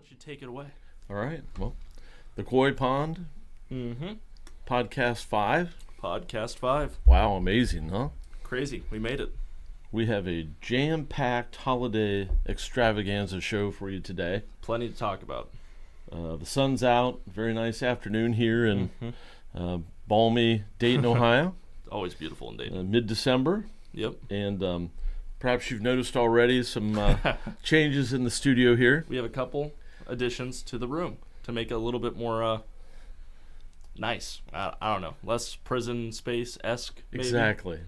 let you take it away. All right. Well, the Koi Pond. Mm-hmm. Podcast 5. Podcast 5. Wow, amazing, huh? Crazy. We made it. We have a jam-packed holiday extravaganza show for you today. Plenty to talk about. The sun's out. Very nice afternoon here in balmy Dayton, Ohio. It's always beautiful in Dayton. Mid-December. Yep. And perhaps you've noticed already some changes in the studio here. We have a couple additions to the room to make it a little bit more nice. I don't know. Less prison space-esque, maybe. Exactly.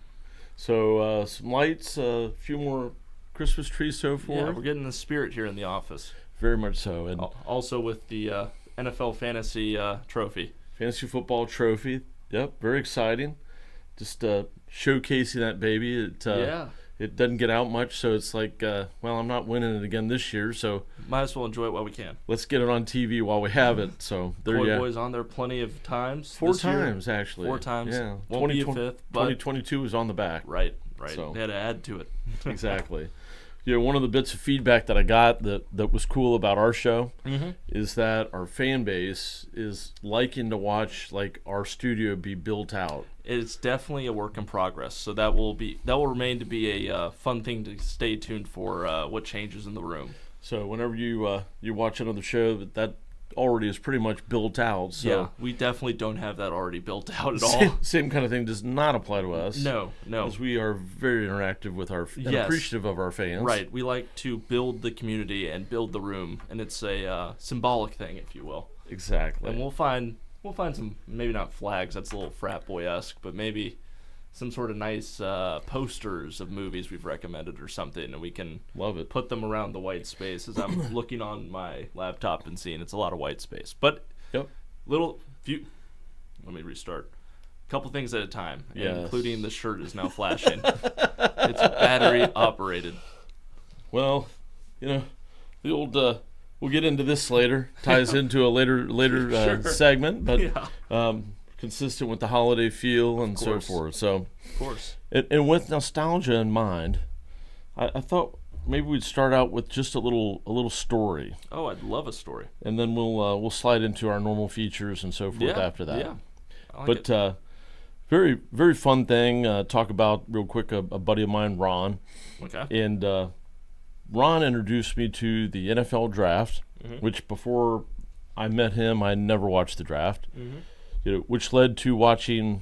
So some lights, a few more Christmas trees so forth. Yeah, we're getting the spirit here in the office. Very much so. And also with the NFL Fantasy Trophy. Fantasy Football Trophy. Yep, very exciting. Just showcasing that baby. It doesn't get out much, so it's like, well, I'm not winning it again this year, so might as well enjoy it while we can. Let's get it on TV while we have it. So there you go. Boys on there plenty of times. 4 times, actually. 4 times. Yeah. Won't be a fifth. But 2022 was on the back. Right. So. They had to add to it. Exactly. One of the bits of feedback that I got that was cool about our show is that our fan base is liking to watch like our studio be built out. It's definitely a work in progress, so that will remain to be a fun thing to stay tuned for. What changes in the room. So whenever you watch another show that already is pretty much built out. So yeah, we definitely don't have that already built out at all. Same kind of thing does not apply to us. No. Because we are very interactive with and appreciative of our fans. Right. We like to build the community and build the room, and it's a symbolic thing, if you will. Exactly. And we'll find some, maybe not flags, that's a little frat boy-esque, but maybe some sort of nice posters of movies we've recommended or something, and we can put them around the white space. As I'm looking on my laptop and seeing it's a lot of white space. But let me restart. A couple things at a time, including the shirt is now flashing. It's battery operated. Well, the old we'll get into this later. Ties into a later segment, but consistent with the holiday feel and so forth. So, of course. And with nostalgia in mind, I thought maybe we'd start out with just a little story. Oh, I'd love a story. And then we'll slide into our normal features and so forth after that. Yeah. I like it. Very, very fun thing. Talk about real quick a buddy of mine, Ron. Okay. And Ron introduced me to the NFL draft, which before I met him, I never watched the draft. Which led to watching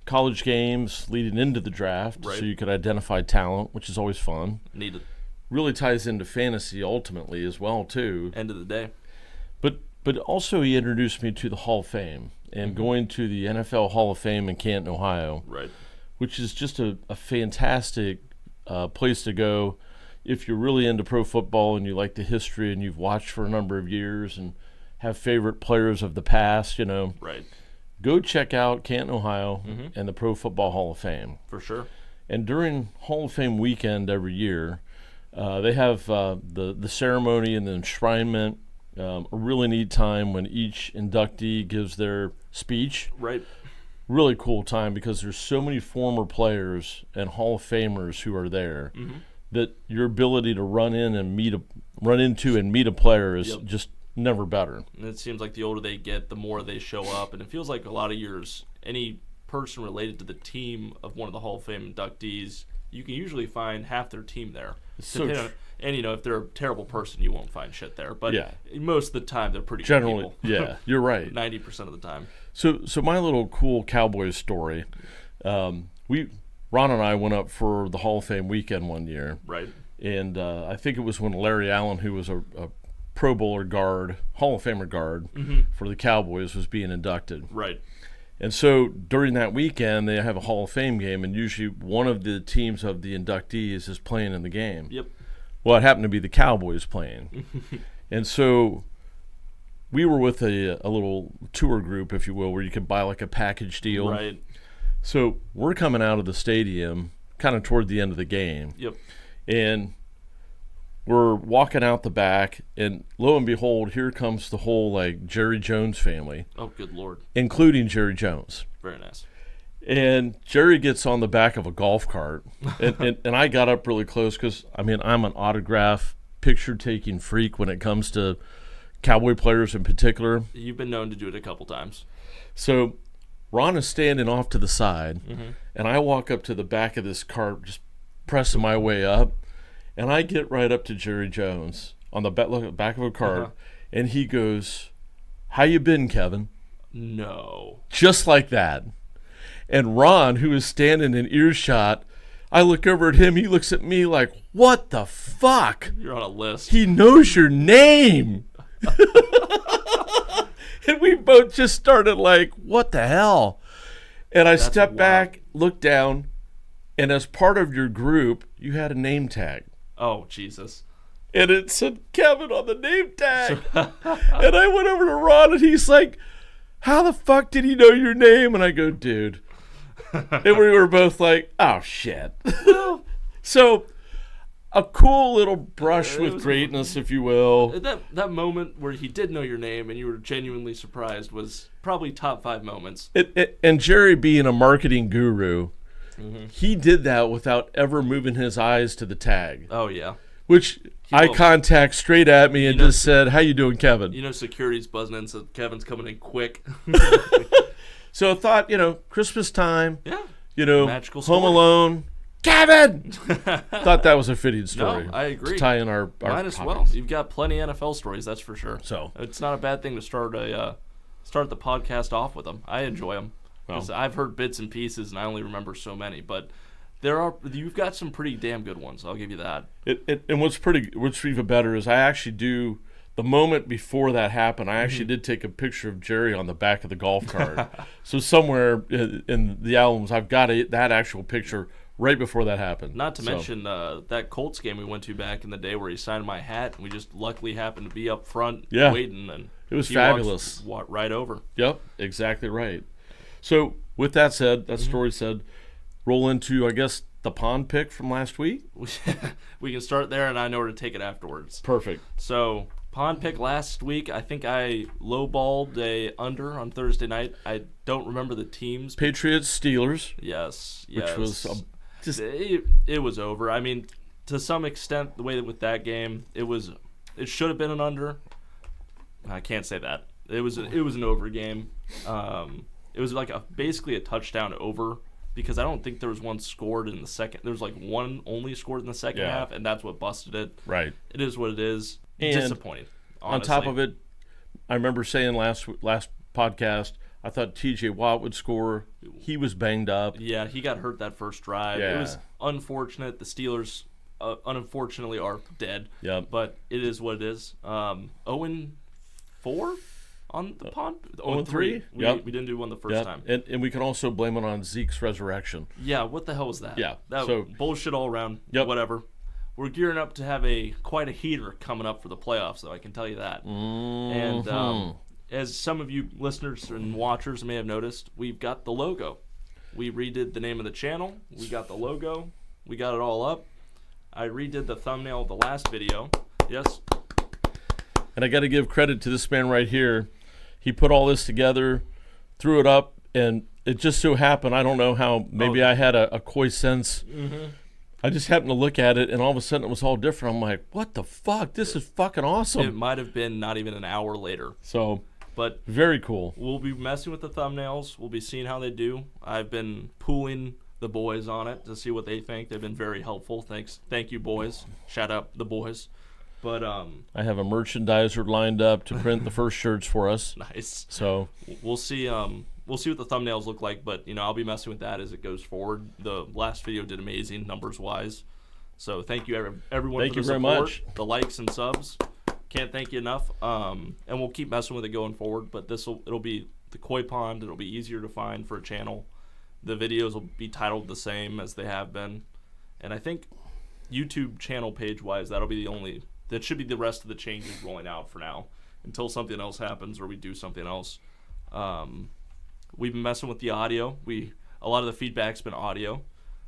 college games leading into the draft, so you could identify talent, which is always fun. Needed. Really ties into fantasy ultimately as well too. End of the day. But also he introduced me to the Hall of Fame and going to the NFL Hall of Fame in Canton, Ohio. Right. Which is just a fantastic place to go if you're really into pro football and you like the history and you've watched for a number of years and have favorite players of the past, Right. Go check out Canton, Ohio and the Pro Football Hall of Fame. For sure. And during Hall of Fame weekend every year, they have the ceremony and the enshrinement, a really neat time when each inductee gives their speech. Right. Really cool time because there's so many former players and Hall of Famers who are there that your ability to run into and meet a player is just never better. And it seems like the older they get, the more they show up. And it feels like a lot of years, any person related to the team of one of the Hall of Fame inductees, you can usually find half their team there. And, if they're a terrible person, you won't find shit there. But most of the time, they're pretty good people. Yeah, you're right. 90% of the time. So my little cool Cowboys story, Ron and I went up for the Hall of Fame weekend one year. Right. And I think it was when Larry Allen, who was a Pro Bowler guard, Hall of Famer guard for the Cowboys, was being inducted. Right. And so during that weekend, they have a Hall of Fame game, and usually one of the teams of the inductees is playing in the game. Yep. Well, it happened to be the Cowboys playing. And so we were with a little tour group, if you will, where you could buy like a package deal. Right. So we're coming out of the stadium kind of toward the end of the game. Yep. And we're walking out the back, and lo and behold, here comes the whole Jerry Jones family. Oh, good Lord. Including Jerry Jones. Very nice. And Jerry gets on the back of a golf cart, and I got up really close because, I'm an autograph picture-taking freak when it comes to Cowboy players in particular. You've been known to do it a couple times. So Ron is standing off to the side, and I walk up to the back of this cart, just pressing my way up, and I get right up to Jerry Jones on the back of a cart, and he goes, "How you been, Kevin?" No. Just like that. And Ron, who is standing in earshot, I look over at him, he looks at me like, what the fuck? You're on a list. He knows your name. And we both just started like, what the hell? And I stepped back, looked down, and as part of your group, you had a name tag. Oh, Jesus. And it said Kevin on the name tag. And I went over to Ron, and he's like, how the fuck did he know your name? And I go, dude. And we were both like, oh, shit. So a cool little brush with greatness, if you will. That moment where he did know your name and you were genuinely surprised was probably top 5 moments. And Jerry being a marketing guru, he did that without ever moving his eyes to the tag. Oh, yeah. Which eye contact straight at me and just said, how you doing, Kevin? You know security's buzzing in, so Kevin's coming in quick. So I thought, Christmas time, Magical story. Home Alone, Kevin! Thought that was a fitting story. No, I agree. To tie in our Might as topics. well. You've got plenty of NFL stories, that's for sure. So it's not a bad thing to start the podcast off with them. I enjoy them. Because I've heard bits and pieces, and I only remember so many, but you've got some pretty damn good ones. I'll give you that. And what's even better is I actually do the moment before that happened. I actually did take a picture of Jerry on the back of the golf cart. So somewhere in the albums, I've got that actual picture right before that happened. Not to mention that Colts game we went to back in the day where he signed my hat, and we just luckily happened to be up front waiting, and it was fabulous. Walked right over. Yep, exactly right. So with that said, that story said, roll into, I guess, the pond pick from last week. We can start there, and I know where to take it afterwards. Perfect. So pond pick last week, I think I lowballed a under on Thursday night. I don't remember the teams. Patriots, Steelers. Yes. Which was it was over. I mean, to some extent, the way that with that game, it should have been an under. I can't say that. It was an over game. It was like basically a touchdown over, because I don't think there was one scored in the second. There was like one only scored in the second half, and that's what busted it. Right. It is what it is. And disappointing, honestly. On top of it, I remember saying last podcast, I thought T.J. Watt would score. He was banged up. Yeah, he got hurt that first drive. Yeah. It was unfortunate. The Steelers, unfortunately, are dead. Yep. But it is what it is. 0-4 on the pond. 0-3. We didn't do one the first time. And we can also blame it on Zeke's resurrection. Yeah, what the hell was that? Yeah. So bullshit all around. Yep. Whatever. We're gearing up to have quite a heater coming up for the playoffs, though, I can tell you that. Mm-hmm. And as some of you listeners and watchers may have noticed, we've got the logo. We redid the name of the channel. We got the logo. We got it all up. I redid the thumbnail of the last video. Yes. And I got to give credit to this man right here. He put all this together, threw it up, and it just so happened, I don't know how, maybe I had a coy sense. Mm-hmm. I just happened to look at it, and all of a sudden it was all different. I'm like, what the fuck? This is fucking awesome. It might have been not even an hour later. But very cool. We'll be messing with the thumbnails. We'll be seeing how they do. I've been pooling the boys on it to see what they think. They've been very helpful. Thank you, boys. Shout out the boys. But I have a merchandiser lined up to print the first shirts for us. Nice. So we'll see. We'll see what the thumbnails look like. But I'll be messing with that as it goes forward. The last video did amazing numbers wise. So thank you everyone for the support, very much. The likes and subs. Can't thank you enough. And we'll keep messing with it going forward. But it'll be the koi pond. It'll be easier to find for a channel. The videos will be titled the same as they have been. And I think YouTube channel page wise, that should be the rest of the changes rolling out for now until something else happens or we do something else. We've been messing with the audio. A lot of the feedback's been audio.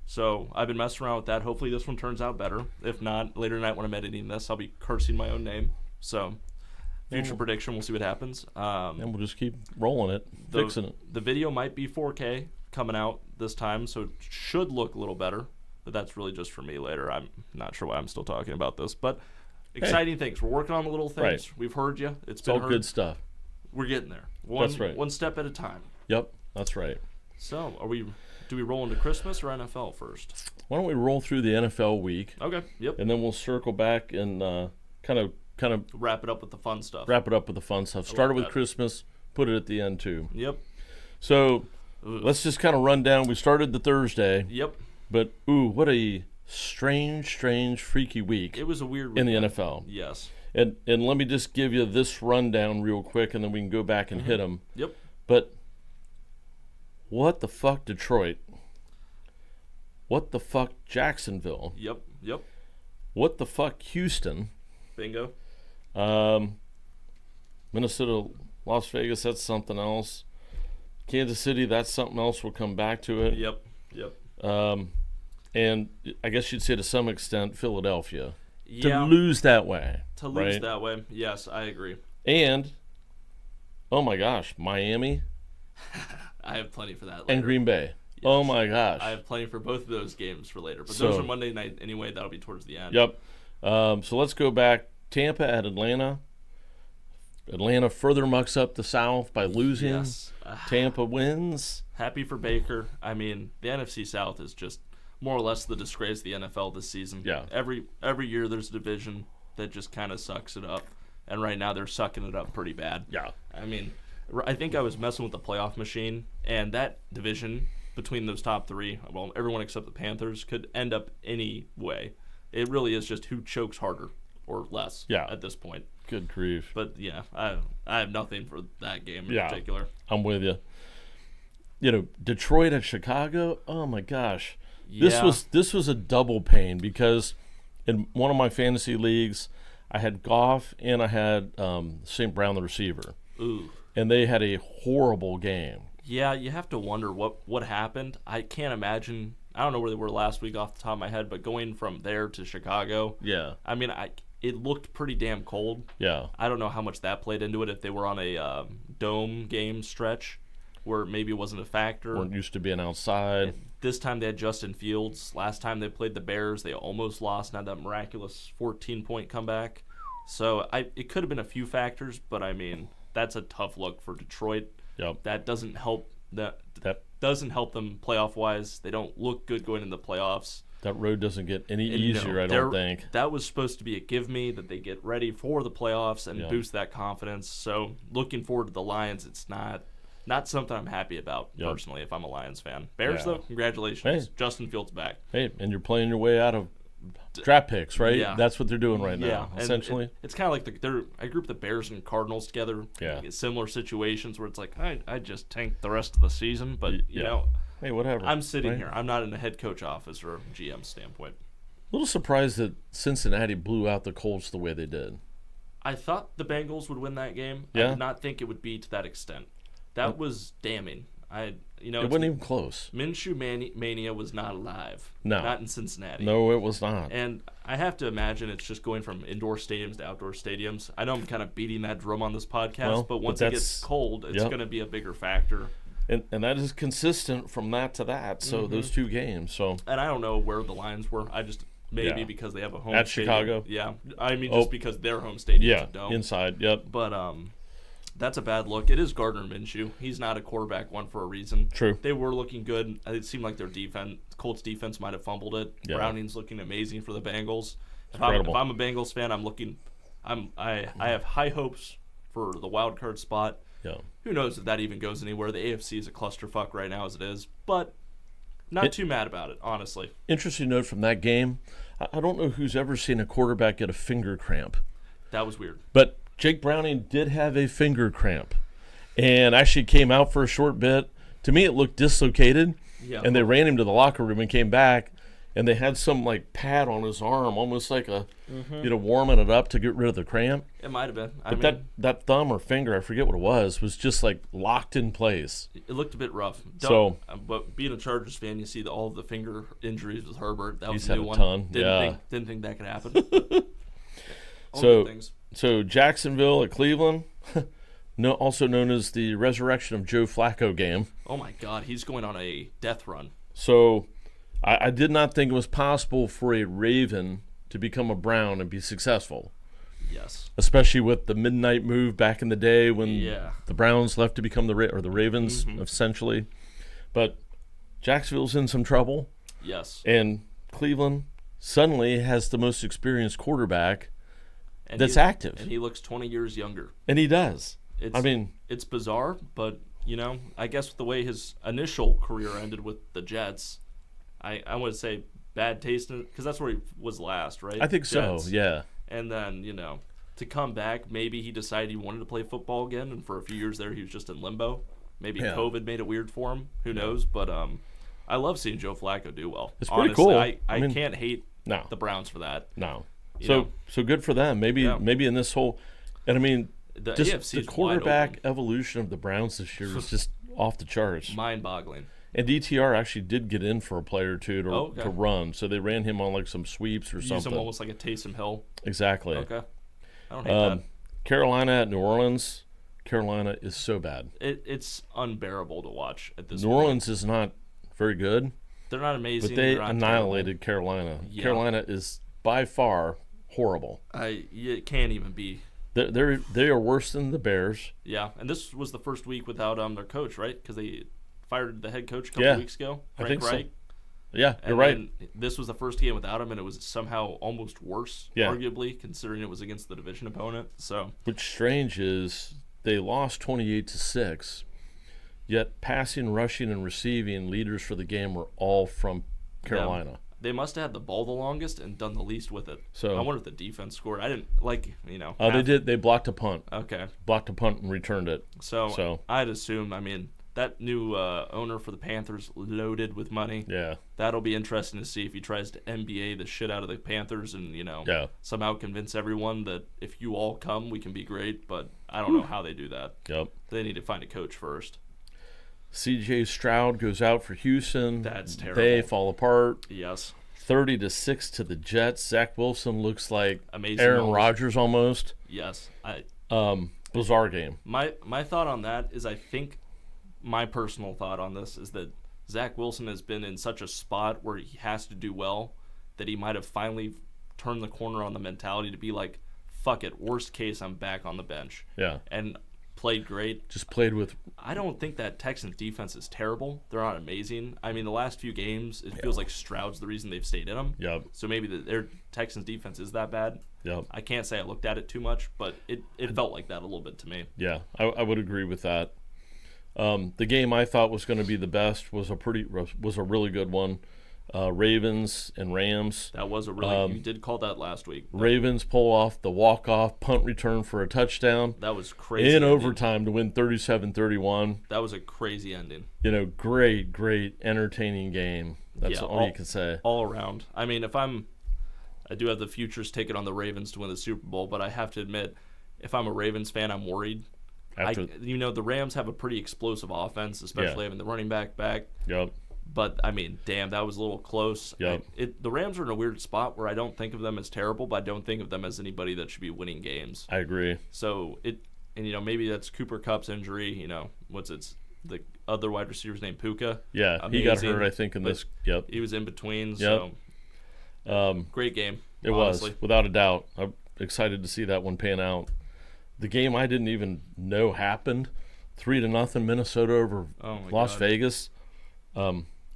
So I've been messing around with that. Hopefully this one turns out better. If not, later tonight when I'm editing this, I'll be cursing my own name. So future prediction, we'll see what happens. And we'll just keep rolling it, fixing it. The video might be 4K coming out this time, so it should look a little better. But that's really just for me later. I'm not sure why I'm still talking about this. But exciting things. We're working on the little things. Right. We've heard you. It's all heard. good stuff. We're getting there. That's right. One step at a time. Yep, that's right. So, do we roll into Christmas or NFL first? Why don't we roll through the NFL week? Okay. Yep. And then we'll circle back and kind of wrap it up with the fun stuff. Started with Christmas, put it at the end too. Yep. So let's just kind of run down. We started the Thursday. Yep. But what a strange, freaky week. It was a weird week in the NFL. Yes. And let me just give you this rundown real quick, and then we can go back and hit them. Yep. But what the fuck, Detroit? What the fuck, Jacksonville? Yep. What the fuck, Houston? Bingo. Minnesota, Las Vegas, that's something else. Kansas City, that's something else. We'll come back to it. Yep. And I guess you'd say to some extent Philadelphia. Yeah. To lose that way. Yes, I agree. And, oh my gosh, Miami. I have plenty for that later. And Green Bay. Yes. Oh my gosh. I have plenty for both of those games for later. But those are Monday night anyway. That'll be towards the end. Yep. So let's go back. Tampa at Atlanta. Atlanta further mucks up the South by losing. Yes. Tampa wins. Happy for Baker. I mean, the NFC South is just more or less the disgrace of the NFL this season. Yeah. Every year there's a division that just kind of sucks it up. And right now they're sucking it up pretty bad. Yeah. I mean, I think I was messing with the playoff machine, and that division between those top three, well, everyone except the Panthers, could end up any way. It really is just who chokes harder or less at this point. Good grief. But, yeah, I have nothing for that game in particular. I'm with you. Detroit at Chicago, oh my gosh. Yeah. This was a double pain because in one of my fantasy leagues, I had Goff and I had St. Brown, the receiver. Ooh. And they had a horrible game. Yeah, you have to wonder what happened. I can't imagine. I don't know where they were last week off the top of my head, but going from there to Chicago. Yeah. I mean, it looked pretty damn cold. Yeah. I don't know how much that played into it, if they were on a dome game stretch where maybe it wasn't a factor. Weren't used to being outside. This time they had Justin Fields. Last time they played the Bears, they almost lost and had that miraculous 14-point comeback. So it could have been a few factors, but I mean, that's a tough look for Detroit. Yep. That doesn't help. That doesn't help them playoff wise. They don't look good going into the playoffs. That road doesn't get any easier, I don't think. That was supposed to be a give me, that they get ready for the playoffs and boost that confidence. So looking forward to the Lions, it's not something I'm happy about personally if I'm a Lions fan. Bears, though, congratulations. Hey. Justin Fields back. Hey, and you're playing your way out of draft picks, right? Yeah. That's what they're doing right now, essentially. It's kind of like I group the Bears and Cardinals together. Yeah. Similar situations where it's like, I just tanked the rest of the season, but, you know. Hey, whatever. I'm sitting here. I'm not in a head coach office or GM standpoint. A little surprised that Cincinnati blew out the Colts the way they did. I thought the Bengals would win that game. Yeah. I did not think it would be to that extent. That was damning. It wasn't even close. Minshew mania was not alive. No. Not in Cincinnati. No, it was not. And I have to imagine it's just going from indoor stadiums to outdoor stadiums. I know I'm kind of beating that drum on this podcast, but once it gets cold, it's going to be a bigger factor. And that is consistent from that to that. So those two games. So and I don't know where the Lions were. I just maybe because they have a home at stadium. Chicago. Yeah, I mean just because their home stadium. Yeah, is a dome. inside. Yep. But that's a bad look. It is Gardner Minshew. He's not a quarterback one for a reason. True. They were looking good. It seemed like their Colts defense might have fumbled it. Yeah. Browning's looking amazing for the Bengals. If Incredible. I'm a Bengals fan, I have high hopes for the wild card spot. Yeah. Who knows if that even goes anywhere? The AFC is a clusterfuck right now as it is, but not too mad about it, honestly. Interesting note from that game. I don't know who's ever seen a quarterback get a finger cramp. That was weird. But Jake Browning did have a finger cramp and actually came out for a short bit. To me, it looked dislocated, and they ran him to the locker room and came back, and they had some like pad on his arm, almost like warming it up to get rid of the cramp. It might have been. But that thumb or finger, I forget what it was just like locked in place. It looked a bit rough. But being a Chargers fan, you see all of the finger injuries with Herbert. That was a new one. Ton. Didn't think that could happen. So Jacksonville at Cleveland, also known as the Resurrection of Joe Flacco game. Oh my God, he's going on a death run. So I did not think it was possible for a Raven to become a Brown and be successful. Yes. Especially with the midnight move back in the day when Yeah. the Browns left to become the Ravens, essentially. But Jacksonville's in some trouble. Yes. And Cleveland suddenly has the most experienced quarterback And that's active. And he looks 20 years younger. And he does. It's bizarre, but, I guess with the way his initial career ended with the Jets, I would say bad taste in it, because that's where he was last, right? I think Jets. so, yeah. And then, to come back, maybe he decided he wanted to play football again, and for a few years there he was just in limbo. Maybe COVID made it weird for him. Who knows? But I love seeing Joe Flacco do well. It's pretty Honestly, cool. I can't hate the Browns for that. No. So good for them. Maybe in this whole – and, the just AFC the is quarterback evolution of the Browns this year is just off the charts. Mind-boggling. And DTR actually did get in for a play or two to run. So they ran him on like some sweeps or something. Use him almost like a Taysom Hill. Exactly. Okay. I don't hate that. Carolina at New Orleans. Carolina is so bad. It's unbearable to watch at this point. New Orleans is not very good. They're not amazing. But they annihilated Carolina. Yeah. Carolina is by far horrible. It can't even be. They are worse than the Bears. Yeah, and this was the first week without their coach, right? Because they fired the head coach a couple weeks ago, Frank Reich. So. Yeah, you're and right. This was the first game without him, and it was somehow almost worse, arguably, considering it was against the division opponent. So, what's strange is they lost 28-6, yet passing, rushing, and receiving leaders for the game were all from Carolina. Yeah. They must have had the ball the longest and done the least with it. So I wonder if the defense scored. I didn't they did. They blocked a punt. Okay. Blocked a punt and returned it. So I'd assume. That new owner for the Panthers loaded with money. Yeah. That'll be interesting to see if he tries to NBA the shit out of the Panthers and somehow convince everyone that if you all come, we can be great. But I don't know how they do that. Yep. They need to find a coach first. C.J. Stroud goes out for Houston. That's terrible. They fall apart. Yes. 30-6 to the Jets. Zach Wilson looks like amazing Aaron Rodgers almost. Yes. Bizarre game. My thought on that is I think my personal thought on this is that Zach Wilson has been in such a spot where he has to do well that he might have finally turned the corner on the mentality to be like, fuck it, worst case, I'm back on the bench. Yeah. And played great. Just played with... I don't think that Texans defense is terrible. They're not amazing. The last few games, it feels like Stroud's the reason they've stayed in them. Yep. So maybe their Texans defense is that bad. Yep. I can't say I looked at it too much, but it felt like that a little bit to me. Yeah, I would agree with that. The game I thought was going to be the best was a really good one. Ravens and Rams. That was a really you did call that last week. Ravens pull off the walk-off punt return for a touchdown. That was crazy. In overtime to win 37-31. That was a crazy ending. Great, entertaining game. That's all you can say. All around. I do have the futures ticket on the Ravens to win the Super Bowl, but I have to admit, if I'm a Ravens fan, I'm worried. The Rams have a pretty explosive offense, especially having the running back. Yep. But, damn, that was a little close. Yep. The Rams are in a weird spot where I don't think of them as terrible, but I don't think of them as anybody that should be winning games. I agree. So, maybe that's Cooper Kupp's injury. The other wide receiver's name, Puka. Yeah, amazing. He got hurt, I think, in this. Yep. He was in between, yep. So great game. It honestly was, without a doubt. I'm excited to see that one pan out. The game I didn't even know happened, 3-0 Minnesota over Las Vegas.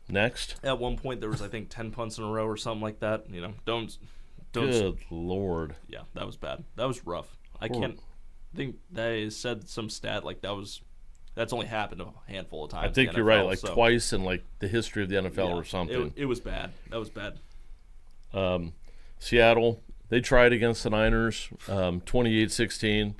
Next. At one point, there was, I think, 10 punts in a row or something like that. Don't. Good Lord. Yeah, that was bad. That was rough. I think they said some stat like that's only happened a handful of times. I think you're right, like twice in like the history of the NFL or something. It was bad. That was bad. Seattle, they tried against the Niners, 28-16.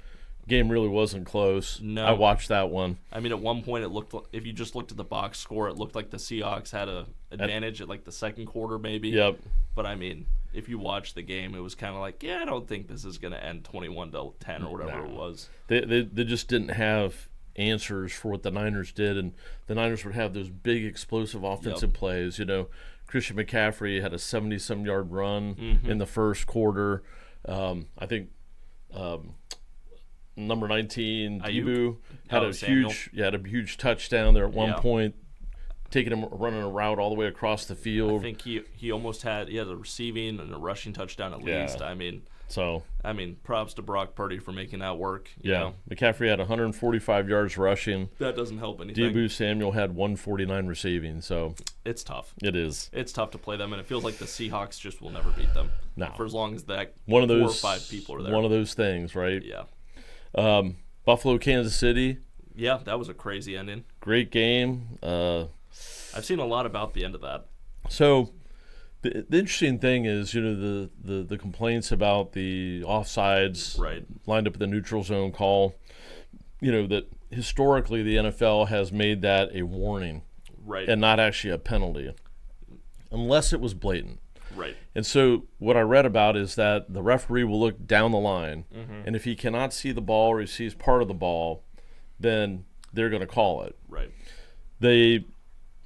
Game really wasn't close. No. I watched that one. At one point, it looked like, if you just looked at the box score, it looked like the Seahawks had a advantage at like the second quarter maybe. Yep. But, if you watch the game, it was kind of like, I don't think this is going to end 21-10 or whatever it was. They just didn't have answers for what the Niners did, and the Niners would have those big explosive offensive plays. Christian McCaffrey had a 70-some-yard run in the first quarter. I think number 19, Debo, had a huge touchdown there at one point, taking him running a route all the way across the field. I think he almost had a receiving and a rushing touchdown at least. So, I mean, props to Brock Purdy for making that work. You know? McCaffrey had 145 yards rushing. That doesn't help anything. Deebo Samuel had 149 receiving. So it's tough. It is. It's tough to play them, and it feels like the Seahawks just will never beat them. No. For as long as that one of those, 4 or 5 people are there. One of those things, right? Yeah. Buffalo, Kansas City. Yeah, that was a crazy ending. Great game. I've seen a lot about the end of that. So the interesting thing is, you know, the complaints about the offsides lined up at the neutral zone call, you know, that historically the NFL has made that a warning and not actually a penalty unless it was blatant. Right. And so what I read about is that the referee will look down the line, and if he cannot see the ball or he sees part of the ball, then they're going to call it. Right.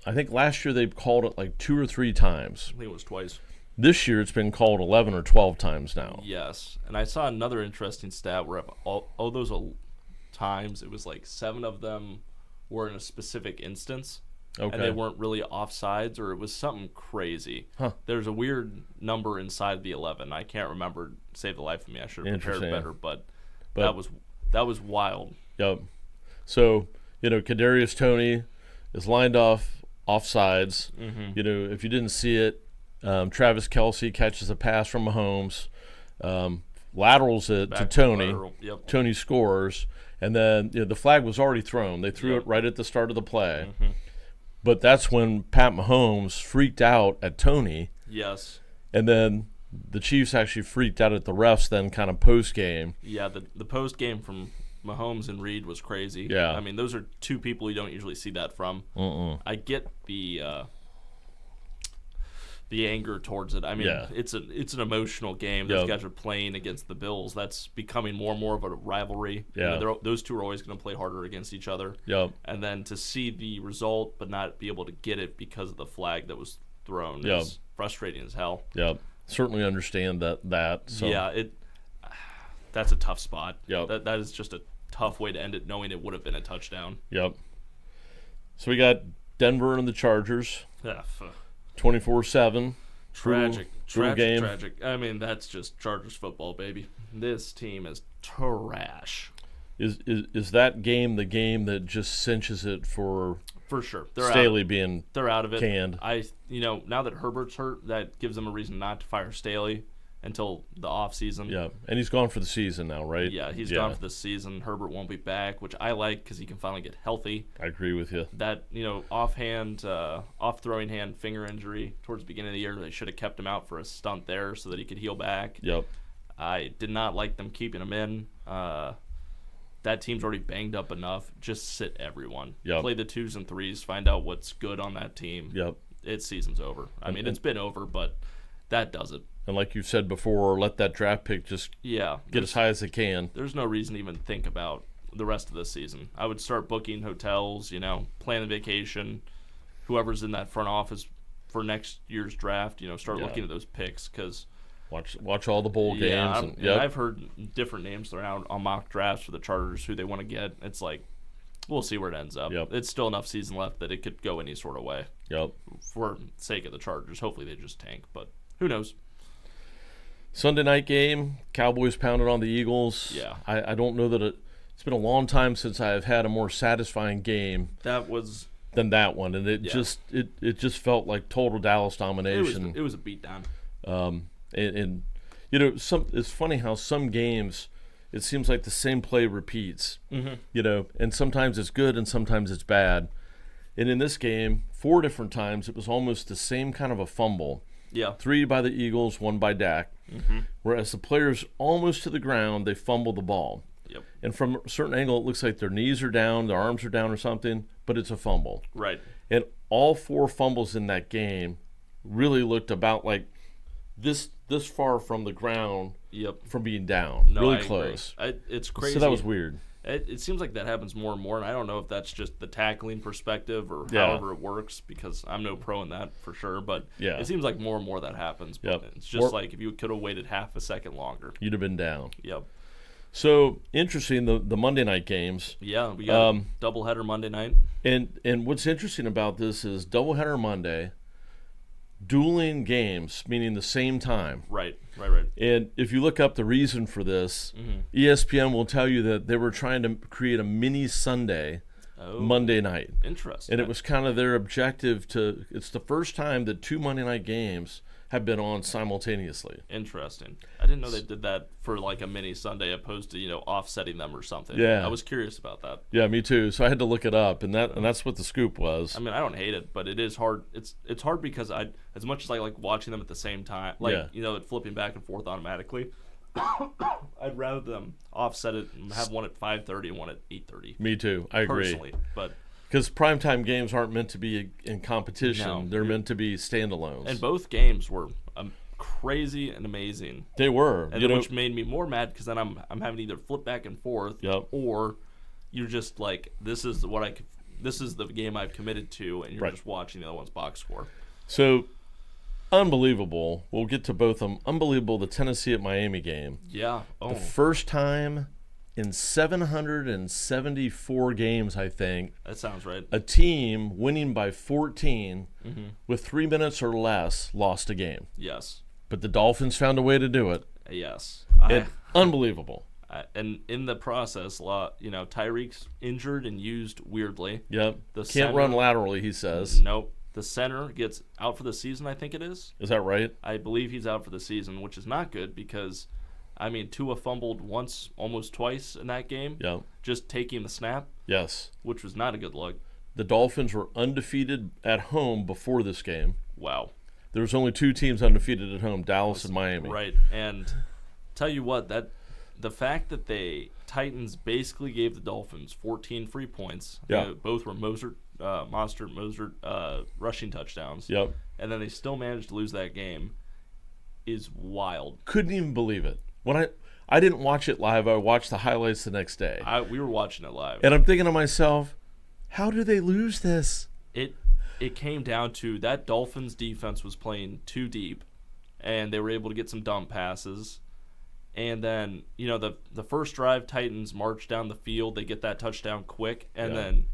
I think last year they called it like 2 or 3 times. I think it was twice. This year it's been called 11 or 12 times now. Yes. And I saw another interesting stat where all those times, it was like 7 of them were in a specific instance. Okay. And they weren't really offsides, or it was something crazy. Huh. There's a weird number inside the 11. I can't remember. Save the life of me. I should have prepared better, but that was wild. Yep. So, you know, Kadarius Toney is lined offsides. You know, if you didn't see it, Travis Kelce catches a pass from Mahomes, laterals it to Toney. Yep. Toney scores, and then the flag was already thrown. They threw it right at the start of the play. But that's when Pat Mahomes freaked out at Toney. Yes. And then the Chiefs actually freaked out at the refs then kind of post-game. Yeah, the post-game from Mahomes and Reed was crazy. Yeah. I mean, those are 2 people you don't usually see that from. I get the anger towards it. I mean, it's an emotional game. Those guys are playing against the Bills. That's becoming more and more of a rivalry. Yeah. You know, those 2 are always going to play harder against each other. Yep. And then to see the result but not be able to get it because of the flag that was thrown is frustrating as hell. Yep. Certainly understand that. So. Yeah, that's a tough spot. Yep. That is just a tough way to end it, knowing it would have been a touchdown. Yep. So we got Denver and the Chargers. 24-7. Tragic game. Tragic. I mean, that's just Chargers football, baby. This team is trash. Is that game the game that just cinches it for sure? Staley being they're out of it. Canned. Now that Herbert's hurt, that gives them a reason not to fire Staley until the off season. Yeah, and he's gone for the season now, right? Yeah, he's gone for the season. Herbert won't be back, which I like because he can finally get healthy. I agree with you. That off throwing hand finger injury towards the beginning of the year, they should have kept him out for a stunt there so that he could heal back. Yep. I did not like them keeping him in. That team's already banged up enough. Just sit everyone. Yep. Play the 2s and 3s. Find out what's good on that team. Yep. Season's over. I mean, it's been over, but that does it. And like you said before, let that draft pick just get as high as it can. There's no reason to even think about the rest of the season. I would start booking hotels, plan a vacation. Whoever's in that front office for next year's draft, start looking at those picks because watch all the bowl games. And I've heard different names thrown out on mock drafts for the Chargers who they want to get. It's like, we'll see where it ends up. Yep. It's still enough season left that it could go any sort of way. Yep. For sake of the Chargers, hopefully they just tank, but who knows? Sunday night game, Cowboys pounded on the Eagles. Yeah. I don't know that it's been a long time since I've had a more satisfying game than that one, and it just felt like total Dallas domination. It was a beatdown. And it's funny how some games it seems like the same play repeats. And sometimes it's good and sometimes it's bad. And in this game, 4 different times it was almost the same kind of a fumble. Yeah. 3 by the Eagles, 1 by Dak. Whereas the players almost to the ground, they fumble the ball. Yep. And from a certain angle, it looks like their knees are down, their arms are down or something, but it's a fumble. Right. And all 4 fumbles in that game really looked about like this far from the ground. Yep. From being down. No, really I close. Agree. It's crazy. So that was weird. It seems like that happens more and more, and I don't know if that's just the tackling perspective or however it works, because I'm no pro in that for sure, but it seems like more and more that happens. But it's just like if you could have waited half a second longer, you'd have been down. Yep. So, interesting, the Monday night games. Yeah, we got a doubleheader Monday night. And what's interesting about this is doubleheader Monday, dueling games, meaning the same time. Right. And if you look up the reason for this, ESPN will tell you that they were trying to create a mini Sunday Monday night. Interesting. And it was kind of their objective it's the first time that 2 Monday night games have been on simultaneously. Interesting. I didn't know they did that for like a mini Sunday opposed to, offsetting them or something. Yeah. I was curious about that. Yeah, me too. So I had to look it up, and that's what the scoop was. I mean, I don't hate it, but it is hard. It's hard because as much as I like watching them at the same time, flipping back and forth automatically, I'd rather them offset it and have one at 5:30 and one at 8:30. Me too. I agree. Personally, but because primetime games aren't meant to be in competition. No. They're meant to be standalones. And both games were crazy and amazing. They were. And which made me more mad because then I'm having to either flip back and forth, or you're just like, this is the game I've committed to, and you're just watching the other one's box score. So, unbelievable. We'll get to both of them. Unbelievable, the Tennessee at Miami game. Yeah. The first time in 774 games, I think. That sounds right. A team winning by 14 with 3 minutes or less lost a game. Yes. But the Dolphins found a way to do it. Yes. Unbelievable. And in the process, Tyreek's injured and used weirdly. Yep. Can't run laterally, he says. Nope. The center gets out for the season, I think it is. Is that right? I believe he's out for the season, which is not good because, Tua fumbled once, almost twice in that game. Yep. Just taking the snap. Yes. Which was not a good look. The Dolphins were undefeated at home before this game. Wow. There was only 2 teams undefeated at home, Dallas and Miami. Right. And tell you what, the fact that Titans basically gave the Dolphins 14 free points. Yeah. Both were Mostert rushing touchdowns. Yep. And then they still managed to lose that game is wild. Couldn't even believe it. When I didn't watch it live, I watched the highlights the next day. We were watching it live. And I'm thinking to myself, how do they lose this? It came down to that Dolphins defense was playing too deep, and they were able to get some dump passes. And then, the first drive, Titans march down the field. They get that touchdown quick. And then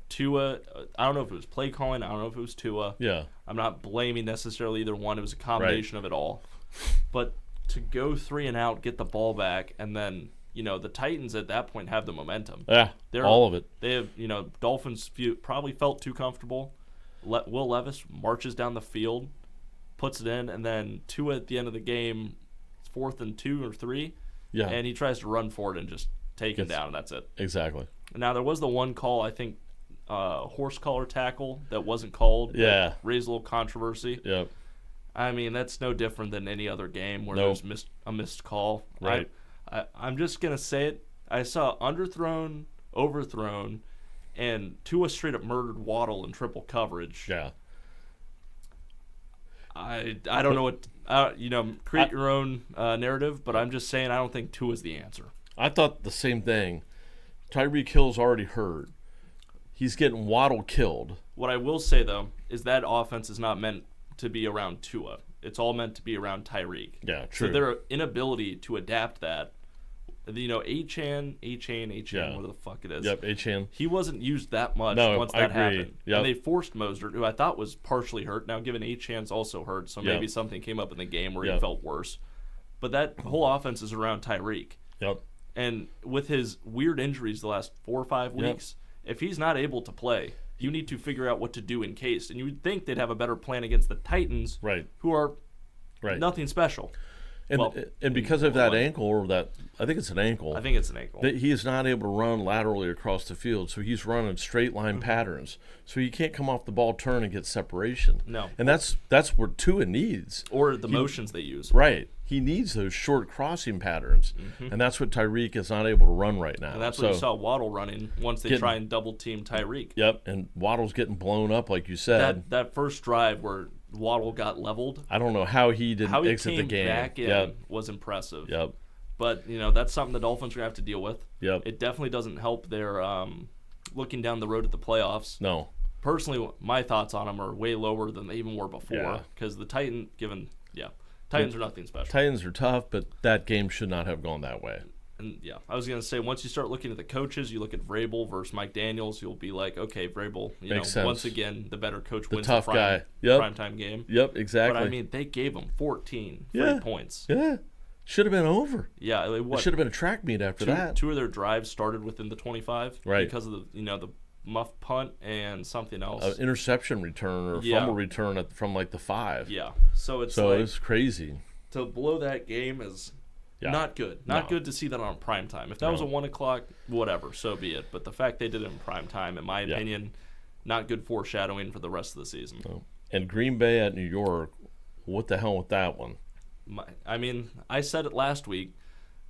Tua, I don't know if it was play calling. I don't know if it was Tua. Yeah. I'm not blaming necessarily either one. It was a combination of it all. But to go 3 and out, get the ball back, and then, the Titans at that point have the momentum. Yeah, all of it. They have, Dolphins probably felt too comfortable. Will Levis marches down the field, puts it in, and then Tua at the end of the game, 4th and 2 or 3, and he tries to run for it and just take him down, and that's it. Exactly. Now, there was the one call, I think, horse collar tackle that wasn't called. Yeah. Raised a little controversy. Yep. That's no different than any other game where there's a missed call. Right. I'm just going to say it. I saw underthrown, overthrown, and Tua straight up murdered Waddle in triple coverage. Yeah. I don't know what create your own narrative, but I'm just saying I don't think Tua's the answer. I thought the same thing. Tyreek Hill's already hurt. He's getting Waddle killed. What I will say though is that offense is not meant to be around Tua. It's all meant to be around Tyreek. Yeah, true. So their inability to adapt that. Achane, whatever the fuck it is. Yep, Achane. He wasn't used that much once that happened. Yep. And they forced Mostert, who I thought was partially hurt. Now, given Achane's also hurt, so maybe something came up in the game where he felt worse. But that whole offense is around Tyreek. Yep. And with his weird injuries the last 4 or 5 weeks, if he's not able to play, you need to figure out what to do in case. And you would think they'd have a better plan against the Titans, who are nothing special. And because of that ankle, or that, I think it's an ankle. I think it's an ankle. He is not able to run laterally across the field, so he's running straight line patterns. So he can't come off the ball, turn, and get separation. No. And that's what Tua needs. Or the motions they use. Right. He needs those short crossing patterns, and that's what Tyreek is not able to run right now. And that's what you saw Waddle running once they try and double team Tyreek. Yep, and Waddle's getting blown up, like you said. That first drive where Waddle got leveled. I don't know how he didn't exit the game. How he came back in was impressive. Yep. But, that's something the Dolphins are going to have to deal with. Yep. It definitely doesn't help their looking down the road at the playoffs. No. Personally, my thoughts on them are way lower than they even were before. Because the Titans are nothing special. Titans are tough, but that game should not have gone that way. And yeah, I was gonna say once you start looking at the coaches, you look at Vrabel versus Mike Daniels, you'll be like, okay, Vrabel, Makes sense. once again the better coach The wins tough the guy. Yep. primetime game. Yep, exactly. But I mean, they gave him 14 free points. Yeah, should have been over. Yeah, It should have been a track meet after that. Two of their drives started within the 25, right? Because of the muff punt and something else, interception return or fumble return from like the 5. Yeah, so it's crazy. To blow that game is. Yeah. Not good. Not good to see that on prime time. If that was a 1 o'clock, whatever, so be it. But the fact they did it in prime time, in my opinion, not good foreshadowing for the rest of the season. No. And Green Bay at New York, what the hell with that one? I said it last week.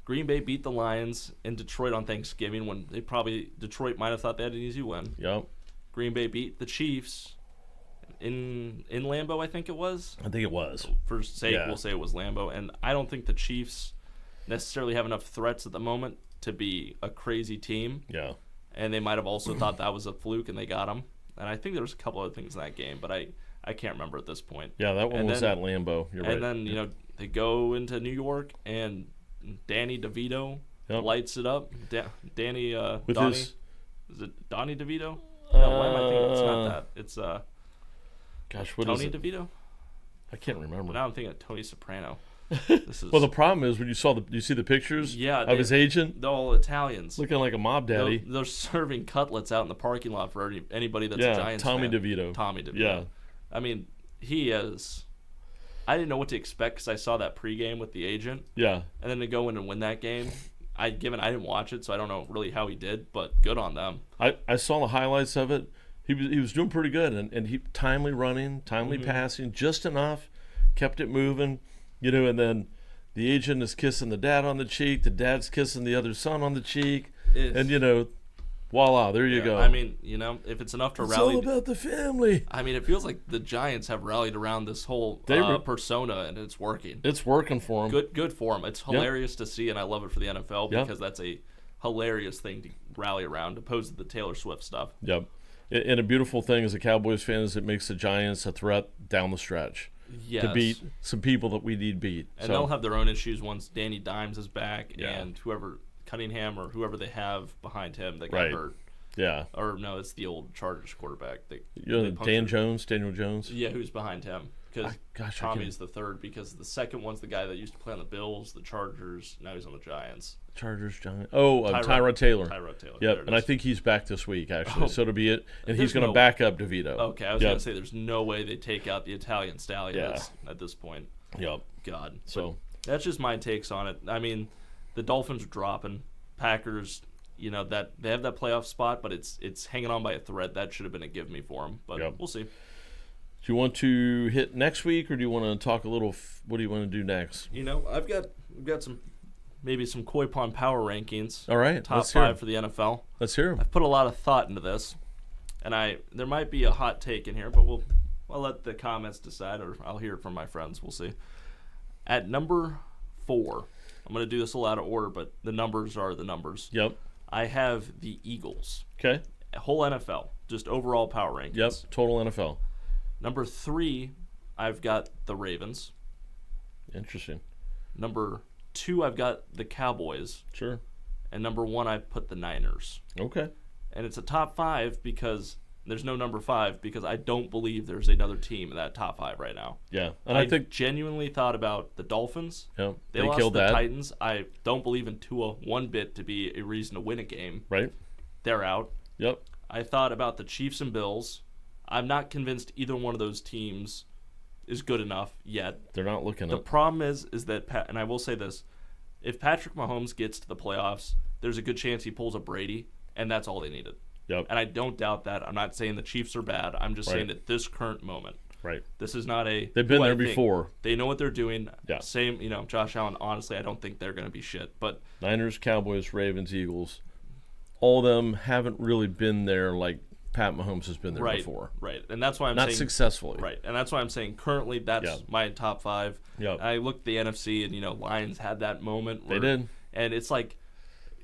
Green Bay beat the Lions in Detroit on Thanksgiving when Detroit might have thought they had an easy win. Yep. Green Bay beat the Chiefs in Lambeau, I think it was. I think it was. For sake, we'll say it was Lambeau. And I don't think the Chiefs necessarily have enough threats at the moment to be a crazy team. Yeah. And they might have also thought that was a fluke and they got them. And I think there was a couple other things in that game, but I can't remember at this point. Yeah, that one was at Lambeau. You're right. And then, they go into New York and Danny DeVito lights it up. Donnie is it Donnie DeVito? No, why am I thinking it's not that? It's what Tony is it? DeVito? I can't remember. Now I'm thinking of Tony Soprano. Well, the problem is when you see the pictures of his agent? They're all Italians. Looking like a mob daddy. They're serving cutlets out in the parking lot for anybody that's a Giants Tommy fan. DeVito. Tommy DeVito. Yeah. I mean, he is... I didn't know what to expect because I saw that pregame with the agent. Yeah. And then to go in and win that game, I didn't watch it, so I don't know really how he did, but good on them. I saw the highlights of it. He was doing pretty good, and he timely running, timely passing, just enough, kept it moving. And then the agent is kissing the dad on the cheek, the dad's kissing the other son on the cheek, and voila, there you go. I mean, if it's enough to rally. It's all about the family. I mean, it feels like the Giants have rallied around this whole persona, and it's working. It's working for them. Good for them. It's hilarious to see, and I love it for the NFL because that's a hilarious thing to rally around, opposed to the Taylor Swift stuff. Yep. And a beautiful thing as a Cowboys fan is it makes the Giants a threat down the stretch. Yes. To beat some people that we need beat. And they'll have their own issues once Danny Dimes is back and whoever Cunningham or whoever they have behind him that got hurt. Yeah. Or no, it's the old Chargers quarterback. Daniel Jones. Yeah, who's behind him? Because Tommy's the third. Because the second one's the guy that used to play on the Bills, the Chargers. Now he's on the Giants. Giants. Oh, Tyrod Taylor. Tyrod Taylor. Yep, and I think he's back this week actually. So it'll be it, and he's going to back up DeVito. Okay, I was going to say there's no way they take out the Italian stallion at this point. Yep. God. So that's just my takes on it. I mean, the Dolphins are dropping. Packers. That they have that playoff spot, but it's hanging on by a thread. That should have been a give me for them, but we'll see. Do you want to hit next week, or do you want to talk a little? What do you want to do next? I've got some Koi Pond power rankings. All right, top 5 for the NFL. Let's hear them. I've put a lot of thought into this, and there might be a hot take in here, but I'll let the comments decide, or I'll hear it from my friends. We'll see. At number 4, I'm going to do this a lot of order, but the numbers are the numbers. Yep. I have the Eagles. Okay. Whole NFL, just overall power rankings. Yep, total NFL. Number 3, I've got the Ravens. Interesting. Number 2, I've got the Cowboys. Sure. And number 1, I've put the Niners. Okay. And it's a top 5 because there's no number 5 because I don't believe there's another team in that top 5 right now. Yeah. And I think genuinely thought about the Dolphins. Yeah. They lost killed the that. Titans. I don't believe in Tua one bit to be a reason to win a game. Right. They're out. Yep. I thought about the Chiefs and Bills. I'm not convinced either one of those teams is good enough yet. They're not looking The problem is that, and I will say this, if Patrick Mahomes gets to the playoffs, there's a good chance he pulls a Brady, and that's all they needed. Yep. And I don't doubt that. I'm not saying the Chiefs are bad. I'm just saying at this current moment. Right. This is not a... They've been there before. They know what they're doing. Yeah. Same, Josh Allen, honestly, I don't think they're going to be shit. But Niners, Cowboys, Ravens, Eagles, all of them haven't really been there like Pat Mahomes has been there before. Right. And that's why I'm saying... Not successfully. Right. And that's why I'm saying currently that's my top 5. Yep. I looked at the NFC and, Lions had that moment. They did. And it's like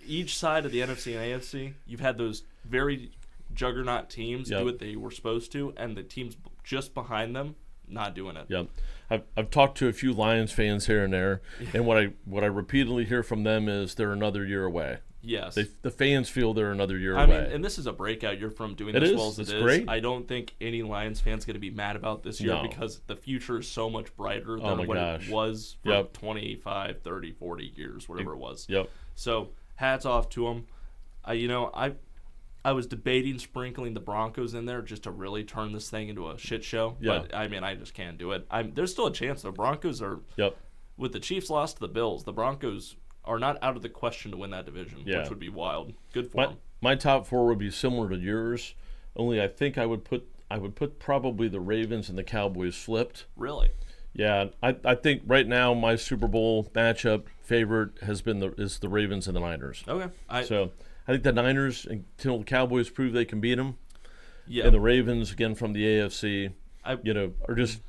each side of the NFC and AFC, you've had those very juggernaut teams do what they were supposed to, and the teams just behind them not doing it. Yep. I've talked to a few Lions fans here and there, and what I repeatedly hear from them is they're another year away. Yes. The fans feel they're another year I away. mean, and this is a breakout year from doing It this is. well as It's it is. great. I don't think any Lions fans going to be mad about this year No. because the future is so much brighter Oh than my what gosh. it was for Yep. 25, 30, 40 years, whatever it was. Yep. So hats off to them. I was debating sprinkling the Broncos in there just to really turn this thing into a shit show. Yeah. But, I mean, I just can't do it. There's still a chance. The Broncos are Yep. – with the Chiefs lost to the Bills, the Broncos are not out of the question to win that division, Yeah. which would be wild. Good for them. My top four would be similar to yours, only I think I would put probably the Ravens and the Cowboys flipped. Really? Yeah, I think right now my Super Bowl matchup favorite is the Ravens and the Niners. Okay. So I think the Niners, until the Cowboys prove they can beat them, Yeah. and the Ravens again from the AFC, are just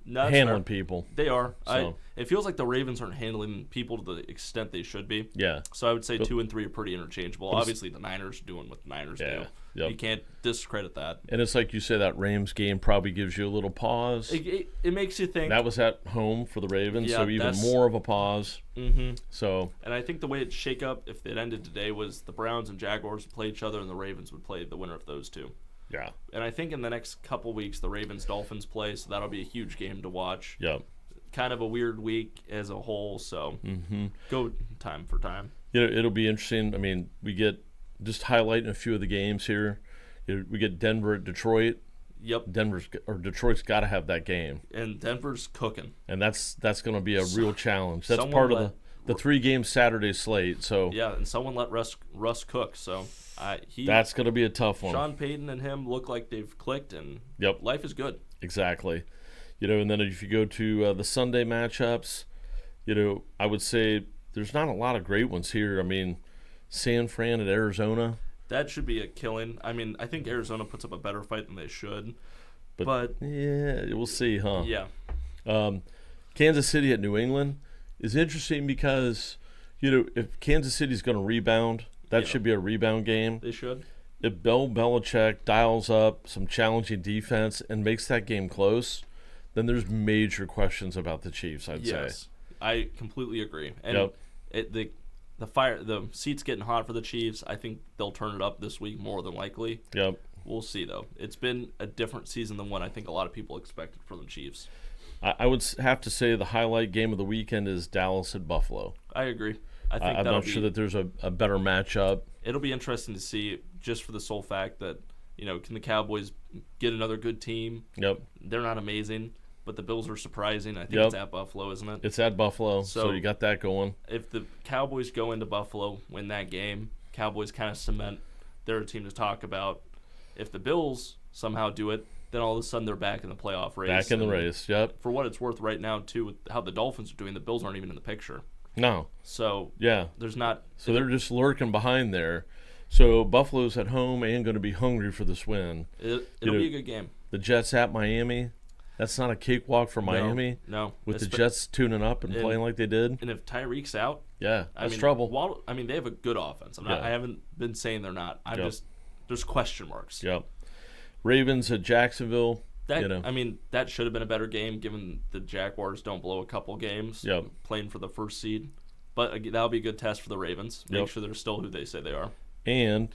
That's handling fair. people. They are. So. It feels like the Ravens aren't handling people to the extent they should be. Yeah. So I would say 2 and 3 are pretty interchangeable. Obviously, the Niners are doing what the Niners do. Yep. You can't discredit that. And it's like you said, that Rams game probably gives you a little pause. It makes you think. That was at home for the Ravens, Yeah, so even that's- more of a pause. Mm-hmm. So And I think the way it'd shake up if it ended today was the Browns and Jaguars would play each other, and the Ravens would play the winner of those two. yeah, And I think in the next couple weeks, the Ravens-Dolphins play, so that'll be a huge game to watch. yep. Kind of a weird week as a whole, so Mm-hmm. go time for time. It'll be interesting. I mean, we get just highlighting a few of the games here. We get Denver at Detroit. Yep. Detroit's got to have that game, And Denver's cooking. and that's going to be a real challenge. That's someone part of let- the 3-game Saturday slate. So Yeah, and someone let Russ cook. So that's going to be a tough one. Sean Payton and him look like they've clicked, and Yep. life is good. Exactly. And then if you go to the Sunday matchups, I would say there's not a lot of great ones here. I mean, San Fran at Arizona. That should be a killing. I mean, I think Arizona puts up a better fight than they should. But yeah, we'll see, huh? yeah, Kansas City at New England is interesting because, if Kansas City's going to rebound, that Yeah. should be a rebound game. they should. If Bill Belichick dials up some challenging defense and makes that game close, then there's major questions about the Chiefs, I'd say. Yes, I completely agree. And Yep. the seat's getting hot for the Chiefs. I think they'll turn it up this week more than likely. Yep. We'll see, though. It's been a different season than what I think a lot of people expected from the Chiefs. I would have to say the highlight game of the weekend is Dallas at Buffalo. I agree. I think I'm that'll not sure that there's a better matchup. It'll be interesting to see just for the sole fact that, can the Cowboys get another good team? Yep. They're not amazing, but the Bills are surprising. I think Yep. it's at Buffalo, isn't it? It's at Buffalo, so So- you got that going. If the Cowboys go into Buffalo, win that game, Cowboys kind of cement they're a team to talk about. If the Bills somehow do it, then all of a sudden they're back in the playoff race. Back in the And race, yep. For what it's worth right now, too, with how the Dolphins are doing, the Bills aren't even in the picture. No, So yeah. there's not So they're just lurking behind there. So Buffalo's at home and going to be hungry for this win. it'll be a good game. The Jets at Miami. That's not a cakewalk for Miami. No. With the Espe- Jets tuning up and playing like they did. And if Tyreek's out, Yeah, I that's mean, trouble. they have a good offense. Yeah. I haven't been saying they're not. Yep. There's question marks. Yep. Ravens at Jacksonville. That should have been a better game given the Jaguars don't blow a couple games Yep. playing for the first seed. But that'll be a good test for the Ravens. Make Yep. sure they're still who they say they are. And,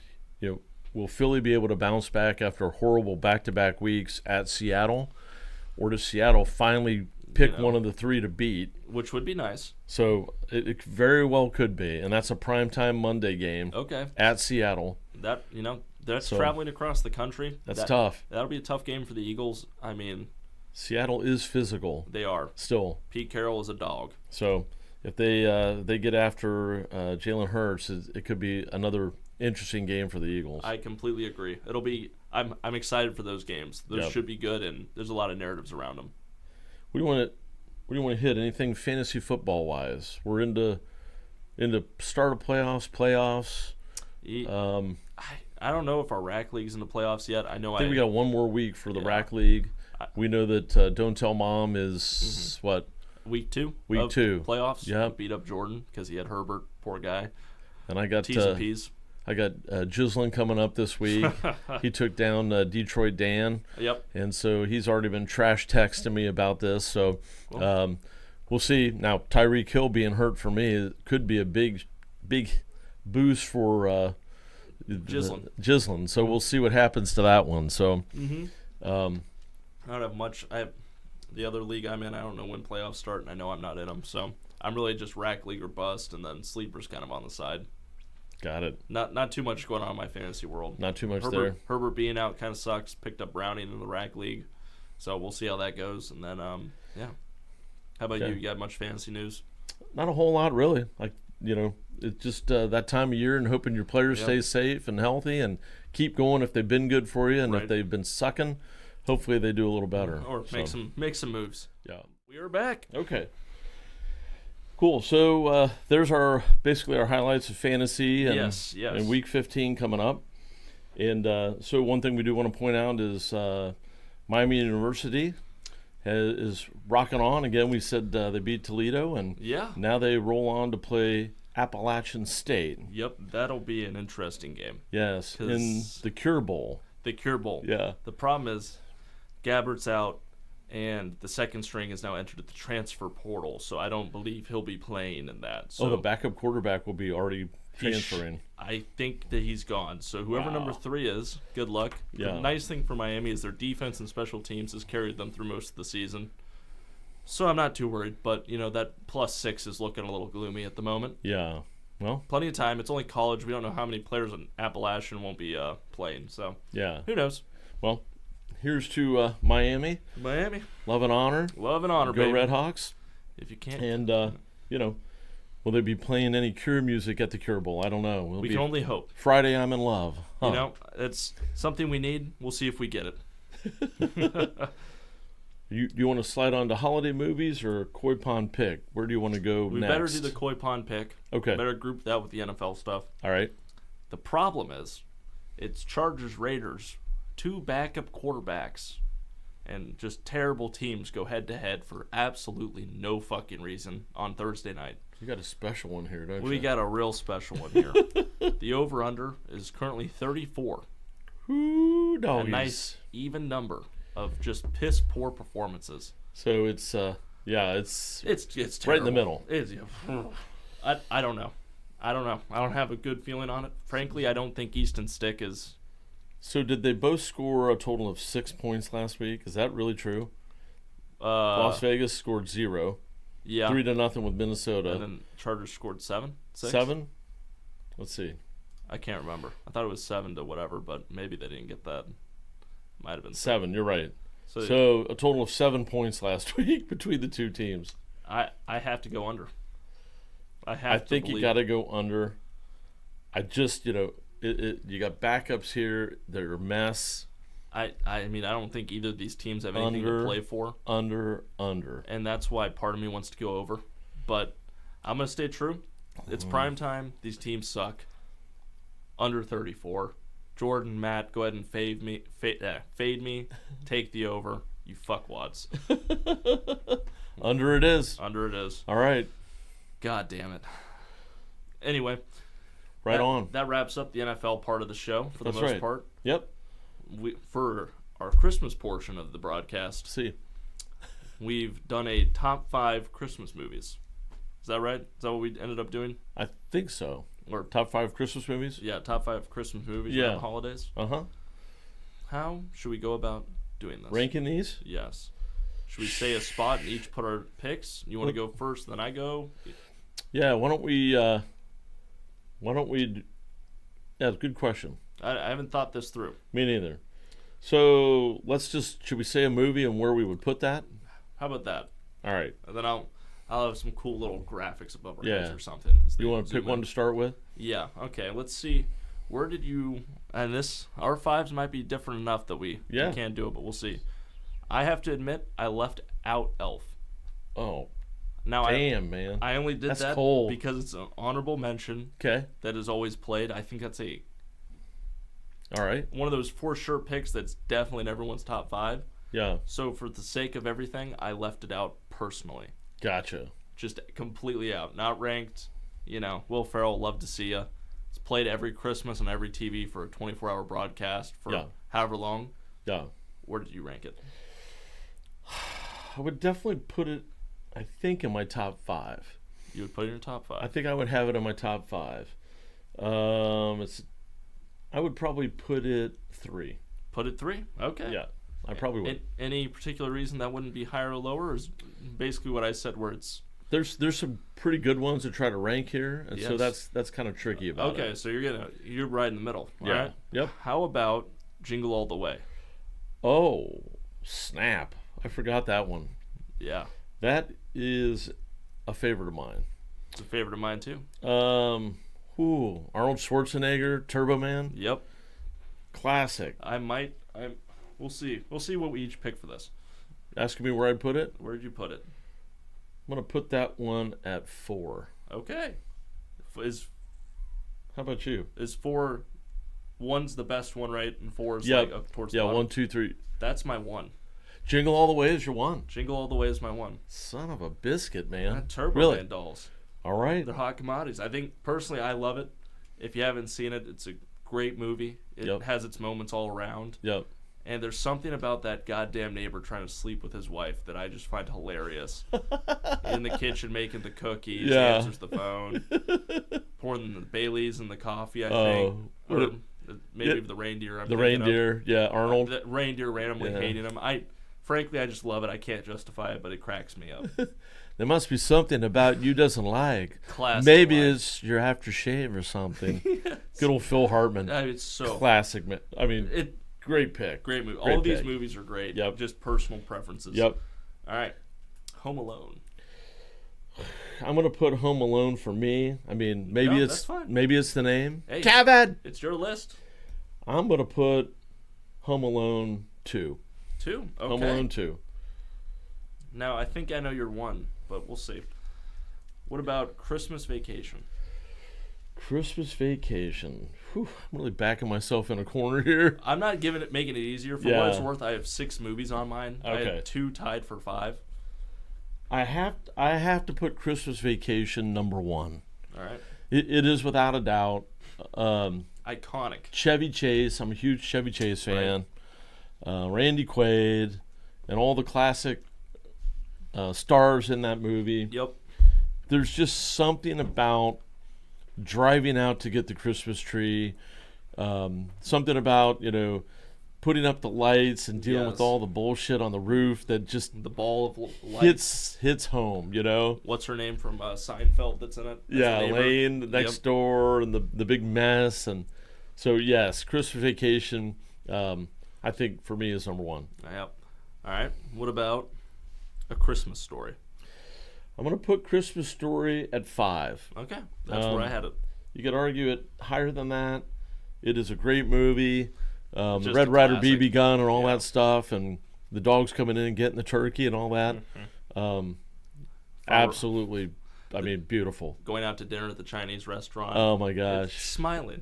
will Philly be able to bounce back after horrible back-to-back weeks at Seattle? Or does Seattle finally pick one of the three to beat? Which would be nice. So it very well could be. And that's a primetime Monday game Okay. at Seattle. That's So- traveling across the country. That's tough. That'll be a tough game for the Eagles. I mean, Seattle is physical they are. still. Pete Carroll is a dog. So if they get after Jalen Hurts, it could be another interesting game for the Eagles. I completely agree. It'll be. I'm excited for those games. Those Yep. should be good, and there's a lot of narratives around them. We want to hit anything fantasy football wise. We're into start of playoffs. I don't know if our RAC league's in the playoffs yet. I know I think we got one more week for the Yeah. RAC League. We know that Don't Tell Mom is what? week two. Week of 2. playoffs. Yep. Beat up Jordan because he had Herbert. Poor guy. And I got T's and P's. I got Gislin coming up this week. He took down Detroit Dan. Yep. And so he's already been trash texting me about this. So we'll see. Now, Tyreek Hill being hurt for me could be a big boost for Gislin. So we'll see what happens to that one. So I don't have much. The other league I'm in, I don't know when playoffs start, and I know I'm not in them. So I'm really just rack league or bust, and then sleepers kind of on the side. Got it. Not too much going on in my fantasy world. Not too much Herbert, there. Herbert being out kind of sucks. Picked up Browning in the rack league, so we'll see how that goes. And then yeah. How about you? You got much fantasy news? Not a whole lot, really. Like, it's just that time of year and hoping your players stay safe and healthy and keep going if they've been good for you, and if they've been sucking, hopefully they do a little better. Or make some moves. Yeah. We are back. Okay. Cool. So there's basically our highlights of fantasy and, yes. and Week 15 coming up. And so one thing we do want to point out is Miami University is rocking on. Again, we said they beat Toledo, and now they roll on to play Appalachian State. Yep, that'll be an interesting game. Yes, in the Cure Bowl. The Cure Bowl. Yeah. The problem is Gabbert's out, and the second string is now entered at the transfer portal, so I don't believe he'll be playing in that. So the backup quarterback will be already transferring. I think that he's gone. So whoever number 3 is, good luck. Yeah. The nice thing for Miami is their defense and special teams has carried them through most of the season. So I'm not too worried, but that +6 is looking a little gloomy at the moment. Yeah. Well, plenty of time. It's only college. We don't know how many players in Appalachian won't be playing. So who knows? Well, here's to Miami. Love and honor. Love and honor, Go baby. Redhawks. If you can't. And, will they be playing any Cure music at the Cure Bowl? I don't know. We can only hope. Friday, I'm in love. Huh. It's something we need. We'll see if we get it. You want to slide on to holiday movies or Koi Pond pick? Where do you want to go next? We better do the Koi Pond pick. Okay. Better group that with the NFL stuff. All right. The problem is, it's Chargers Raiders, 2 backup quarterbacks, and just terrible teams go head to head for absolutely no fucking reason on Thursday night. You got a special one here, don't you? We got a real special one here. The over/under is currently 34. Ooh, doggies. A nice even number of just piss poor performances. So it's it's terrible. Terrible. Right in the middle. I don't know. I don't have a good feeling on it. Frankly, I don't think Easton Stick is. So did they both score a total of 6 points last week? Is that really true? Las Vegas scored 0. Yeah. 3-0 with Minnesota. And then Chargers scored 7? 6? 7? Let's see. I can't remember. I thought it was 7 to whatever, but maybe they didn't get that. Might have been 7. You're right. So a total of 7 points last week between the two teams. I have to go under. I think you got to go under. I just you got backups here. They're a mess. I mean, I don't think either of these teams have anything to play for. Under. And that's why part of me wants to go over. But I'm going to stay true. It's prime time. These teams suck. Under 34. Jordan, Matt, go ahead and fade me. Take the over. You fuckwads. Under it is. Under it is. All right. God damn it. Anyway. On. That wraps up the NFL part of the show for the most part. Yep. For our Christmas portion of the broadcast, we've done a top 5 Christmas movies. Is that right? Is that what we ended up doing? I think so. Or top 5 Christmas movies? Yeah, top 5 Christmas movies around the holidays. Uh-huh. How should we go about doing this? Ranking these? Yes. Should we say a spot and each put our picks? You want to go first, then I go? Yeah, why don't we yeah, it's a good question. I haven't thought this through. Me neither. So should we say a movie and where we would put that? How about that? All right. And then I'll have some cool little graphics above our heads or something. You want to pick one to start with? Yeah. Okay. Let's see. Where did you? And our 5s might be different enough that we can't do it, but we'll see. I have to admit, I left out Elf. Oh. Now man. I only did that cold. because it's an honorable mention. Okay. That is always played. I think that's all right. one of those for sure picks that's definitely in everyone's top 5. Yeah. So for the sake of everything, I left it out personally. Gotcha. Just completely out. Not ranked. Will Ferrell, love to see ya. It's played every Christmas on every TV for a 24-hour broadcast for however long. Yeah. Where did you rank it? I would definitely put it, I think, in my top 5. You would put it in your top 5? I think I would have it in my top 5. I would probably put it 3. Put it 3? Okay. Yeah, I probably would. Any particular reason that wouldn't be higher or lower? Or is basically what I said where it's... There's some pretty good ones to try to rank here, and so that's kind of tricky about it. Okay, so you're right in the middle. Yeah. All right? Yep. How about Jingle All the Way? Oh, snap. I forgot that one. Yeah. That is a favorite of mine. It's a favorite of mine too. Arnold Schwarzenegger, Turbo Man. Yep. Classic. We'll see. We'll see what we each pick for this. Asking me where I'd put it? Where'd you put it? I'm going to put that one at 4. Okay. How about you? Is 4... One's the best one, right? And 4 is yep. like up towards the bottom. 1, 2, 3. That's my 1. Jingle All the Way is your 1. Jingle All the Way is my 1. Son of a biscuit, man. Turbo Man dolls. All right. They're hot commodities. I think, personally, I love it. If you haven't seen it, it's a great movie. It has its moments all around. Yep. And there's something about that goddamn neighbor trying to sleep with his wife that I just find hilarious. In the kitchen making the cookies, answers the phone, pouring the Baileys in the coffee, I think. Or maybe the reindeer. Arnold. The reindeer randomly hating him. Frankly, I just love it. I can't justify it, but it cracks me up. There must be something about you doesn't like. Classic. Maybe it's your aftershave or something. Yes. Good old Phil Hartman. It's so classic. I mean, great pick. Great movie. All of these movies are great. Yep. Just personal preferences. Yep. All right. Home Alone. I'm gonna put Home Alone for me. I mean, maybe it's the name. Hey, Kevin, it's your list. I'm gonna put Home Alone 2. 2. Okay. Home Alone 2. Now I think I know your 1, but we'll see. What about Christmas Vacation? Christmas Vacation. Whew, I'm really backing myself in a corner here. I'm not making it easier. For what it's worth, I have 6 movies on mine. Okay. I have 2 tied for 5. I have to put Christmas Vacation number 1. All right. It is without a doubt. Iconic. Chevy Chase. I'm a huge Chevy Chase fan. Right. Randy Quaid and all the classic stars in that movie. Yep. There's just something about driving out to get the Christmas tree. Something about, putting up the lights and dealing with all the bullshit on the roof that just the ball of lights hits home, What's her name from Seinfeld that's in it? Elaine next door and the big mess. And so, yes, Christmas Vacation, I think for me is number 1. Yep. All right. What about A Christmas Story? I'm going to put Christmas Story at 5. Okay. That's where I had it. You could argue it higher than that. It is a great movie. The Red a Ryder classic. BB gun and all that stuff, and the dogs coming in and getting the turkey and all that. Absolutely, I mean, beautiful. Going out to dinner at the Chinese restaurant. Oh my gosh. Smiling.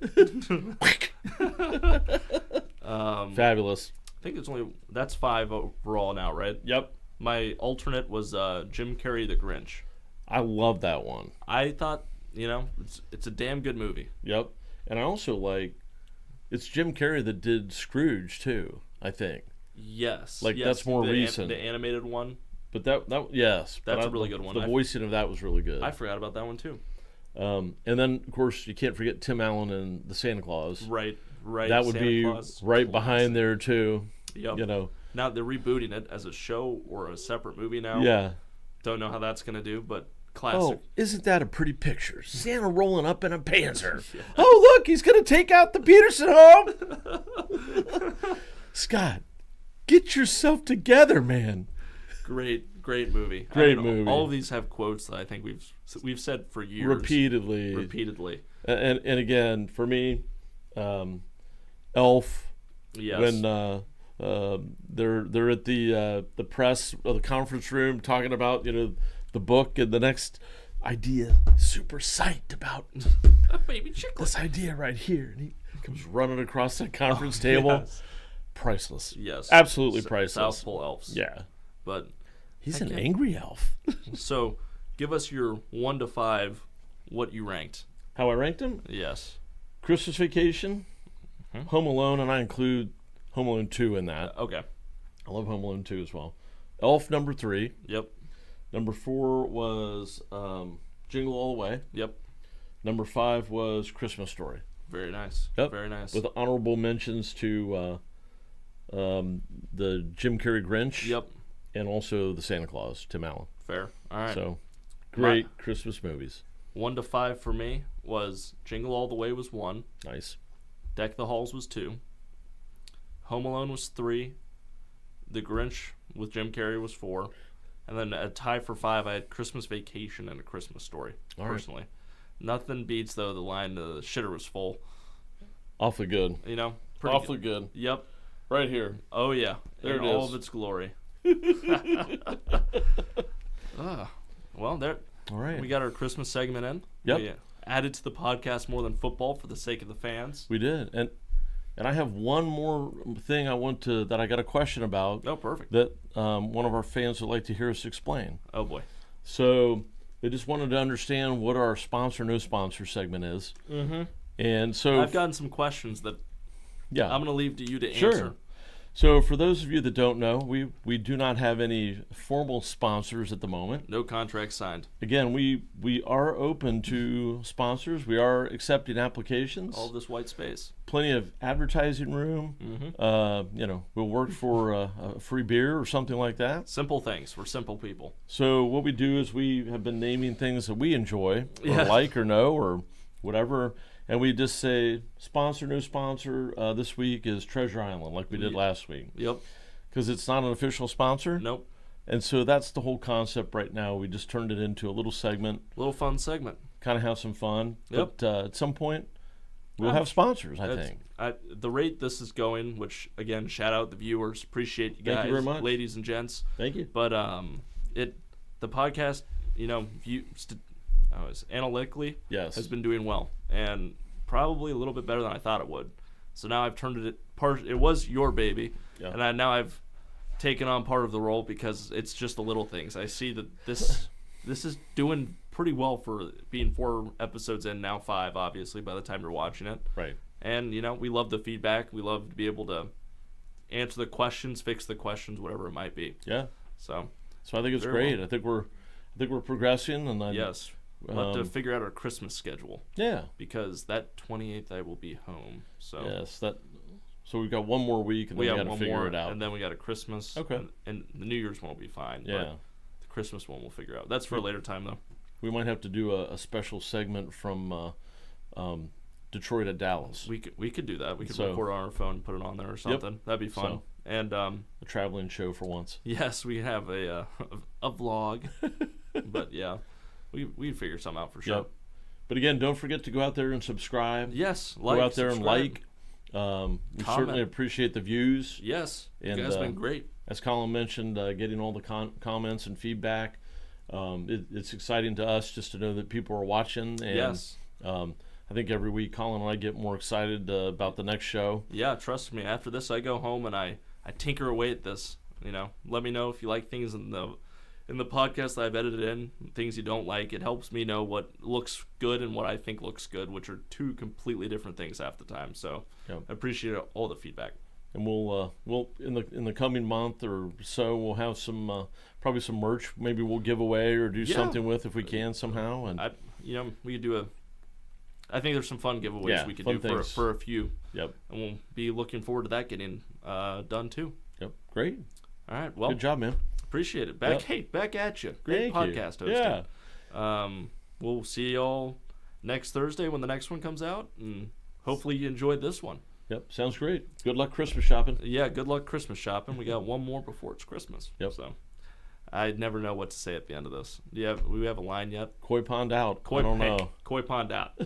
Fabulous. I think that's 5 overall now, right? Yep. My alternate was Jim Carrey, The Grinch. I love that one. I thought, it's a damn good movie. Yep. And I also it's Jim Carrey that did Scrooge too, I think. Yes. That's more recent. The animated one. But yes. That's a really good one. The voicing of that was really good. I forgot about that one too. And then, of course, you can't forget Tim Allen and the Santa Claus. Right. That would be right behind there too. Yep. Now they're rebooting it as a show or a separate movie now. Yeah. Don't know how that's going to do, but classic. Oh, isn't that a pretty picture? Santa rolling up in a Panzer. Yeah. Oh, look, he's going to take out the Peterson home. Scott, get yourself together, man. Great movie. Great movie. All of these have quotes that I think we've said for years. Repeatedly. And again, for me, Elf. Yes. When they're at the press or the conference room talking about the book and the next idea, super psyched about a baby chicklet. This idea right here, and he comes running across that conference table. Yes. Priceless. Yes. Absolutely priceless. South Pole elves. Yeah. But he's an angry elf. So, give us your 1 to 5. What you ranked? How I ranked him? Yes. Christmas Vacation, Home Alone, and I include Home Alone 2 in that. Okay. I love Home Alone 2 as well. Elf, number 3. Yep. Number 4 was Jingle All the Way. Yep. Number 5 was Christmas Story. Very nice. Yep. Very nice. With honorable mentions to the Jim Carrey Grinch. Yep. And also the Santa Claus, Tim Allen. Fair. All right. So, great Christmas movies. 1 to 5 for me was Jingle All the Way was 1. Nice. Deck the Halls was 2. Home Alone was 3. The Grinch with Jim Carrey was 4. And then a tie for 5, I had Christmas Vacation and A Christmas Story, personally. Right. Nothing beats, though, the line, the shitter was full. Awfully good. You know? Awfully good. Yep. Right here. Oh, yeah. There in it all is. of its glory. Well, there. All right. We got our Christmas segment in. Yep. We added to the podcast more than football for the sake of the fans. We did. And I have one more thing that I got a question about. Oh, perfect. That one of our fans would like to hear us explain. Oh, boy. So they just wanted to understand what our sponsor, no sponsor segment is. Mm-hmm. And so I've gotten some questions that I'm going to leave to you to answer. So for those of you that don't know, we do not have any formal sponsors at the moment. No contract signed. Again, we are open to sponsors. We are accepting applications. All this white space. Plenty of advertising room. Mm-hmm. We'll work for a free beer or something like that. Simple things. We're simple people. So what we do is we have been naming things that we enjoy or like or know or whatever. And we just say, sponsor, no sponsor, this week is Treasure Island, like we did last week. Yep. Because it's not an official sponsor. Nope. And so that's the whole concept right now. We just turned it into a little segment. Little fun segment. Kind of have some fun. Yep. But at some point, we'll have sponsors, I think. The rate this is going, which, again, shout out the viewers. Appreciate you guys. Thank you very much. Ladies and gents. Thank you. But the podcast, analytically has been doing well and probably a little bit better than I thought it would. So now I've turned it was your baby, and now I've taken on part of the role because it's just the little things. I see that this is doing pretty well for being 4 episodes in, now 5 obviously by the time you're watching it. Right. And we love the feedback. We love to be able to answer the questions, fix the questions, whatever it might be. Yeah. So I think it's great. Well. I think we're progressing, and yes. We'll have to figure out our Christmas schedule. Yeah. Because that 28th I will be home. So yes, so we've got one more week, and then we got to figure it out. And then we got a Christmas. Okay. And the New Year's one will be fine. Yeah. But the Christmas one we'll figure out. That's for a later time, though. We might have to do a special segment from Detroit to Dallas. We could do that. We could record on our phone and put it on there or something. Yep. That'd be fun. So, and a traveling show for once. Yes, we have a vlog. But yeah. We'd figure something out for sure. Yep. But again, don't forget to go out there and subscribe. Yes, go out there subscribe. and like. We certainly appreciate the views. Yes, and, you guys have been great. As Colin mentioned, getting all the comments and feedback. It's exciting to us just to know that people are watching. And, yes. I think every week Colin and I get more excited about the next show. Yeah, trust me. After this, I go home and I tinker away at this. Let me know if you like things in the podcast that I've edited in, things you don't like. It helps me know what looks good and what I think looks good, which are 2 completely different things half the time. So I appreciate all the feedback. And we'll in the coming month or so we'll have some probably some merch. Maybe we'll give away or do something with if we can somehow. And we could do I think there's some fun giveaways we could do for a few. Yep. And we'll be looking forward to that getting done too. Yep. Great. All right. Well, good job, man. Appreciate it. Back at you. Great podcast hosting. Yeah. We'll see y'all next Thursday when the next one comes out, and hopefully you enjoyed this one. Yep, sounds great. Good luck Christmas shopping. Yeah, good luck Christmas shopping. We got one more before it's Christmas. Yep. So I never know what to say at the end of this. Do we have a line yet? Koi pond out. I don't know. Koi pond out.